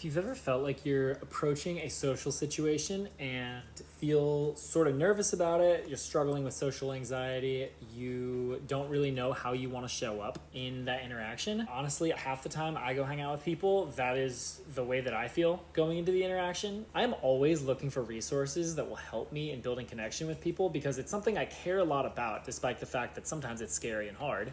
If you've ever felt like you're approaching a social situation and feel sort of nervous about it, you're struggling with social anxiety, you don't really know how you want to show up in that interaction. Honestly, half the time I go hang out with people, that is the way that I feel going into the interaction. I am always looking for resources that will help me in building connection with people because it's something I care a lot about, despite the fact that sometimes it's scary and hard.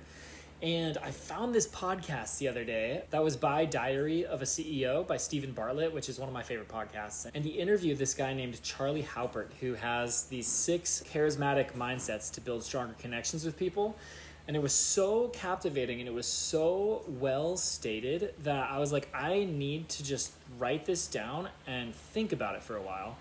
And I found this podcast the other day that was by Diary of a CEO by Stephen Bartlett, which is one of my favorite podcasts. And he interviewed this guy named Charlie Haupert, who has these 6 charismatic mindsets to build stronger connections with people. And it was so captivating and it was so well stated that I was like, I need to just write this down and think about it for a while.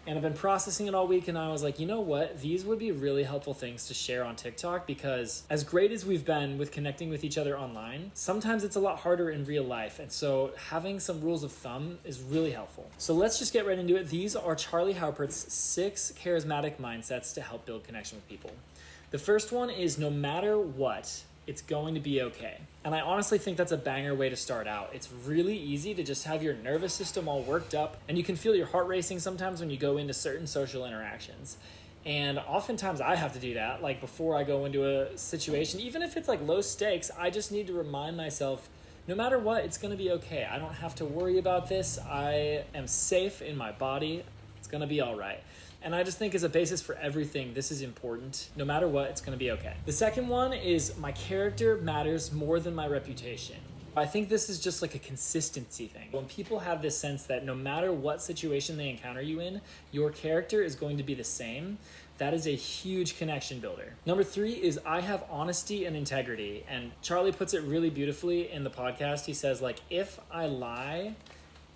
And I've been processing it all week, and I was like, you know what? These would be really helpful things to share on TikTok, because as great as we've been with connecting with each other online, sometimes it's a lot harder in real life. And so having some rules of thumb is really helpful. So let's just get right into it. These are Charlie Haupert's 6 charismatic mindsets to help build connection with people. The first one is no matter what, it's going to be okay. And I honestly think that's a banger way to start out. It's really easy to just have your nervous system all worked up, and you can feel your heart racing sometimes when you go into certain social interactions. And oftentimes I have to do that, like before I go into a situation, even if it's like low stakes, I just need to remind myself, no matter what, it's gonna be okay. I don't have to worry about this. I am safe in my body. It's gonna be all right. And I just think as a basis for everything, this is important. No matter what, it's gonna be okay. The second one is my character matters more than my reputation. I think this is just like a consistency thing. When people have this sense that no matter what situation they encounter you in, your character is going to be the same, that is a huge connection builder. Number 3 is I have honesty and integrity. And Charlie puts it really beautifully in the podcast. He says, like, if I lie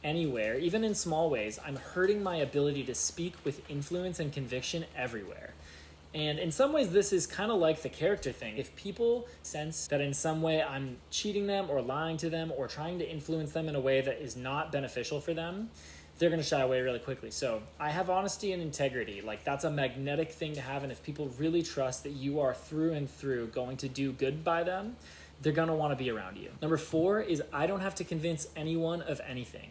anywhere, even in small ways, I'm hurting my ability to speak with influence and conviction everywhere. And in some ways, this is kind of like the character thing. If people sense that in some way I'm cheating them or lying to them or trying to influence them in a way that is not beneficial for them, they're going to shy away really quickly. So I have honesty and integrity. Like, that's a magnetic thing to have. And if people really trust that you are through and through going to do good by them, they're going to want to be around you. Number 4 is I don't have to convince anyone of anything.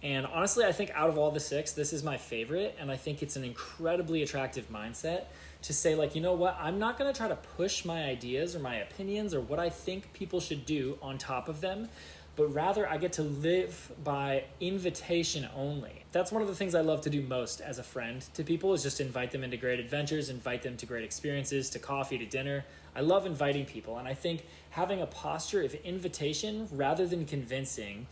And honestly, I think out of all the 6, this is my favorite. And I think it's an incredibly attractive mindset to say, like, you know what? I'm not going to try to push my ideas or my opinions or what I think people should do on top of them, but rather I get to live by invitation only. That's one of the things I love to do most as a friend to people, is just invite them into great adventures, invite them to great experiences, to coffee, to dinner. I love inviting people. And I think having a posture of invitation rather than convincing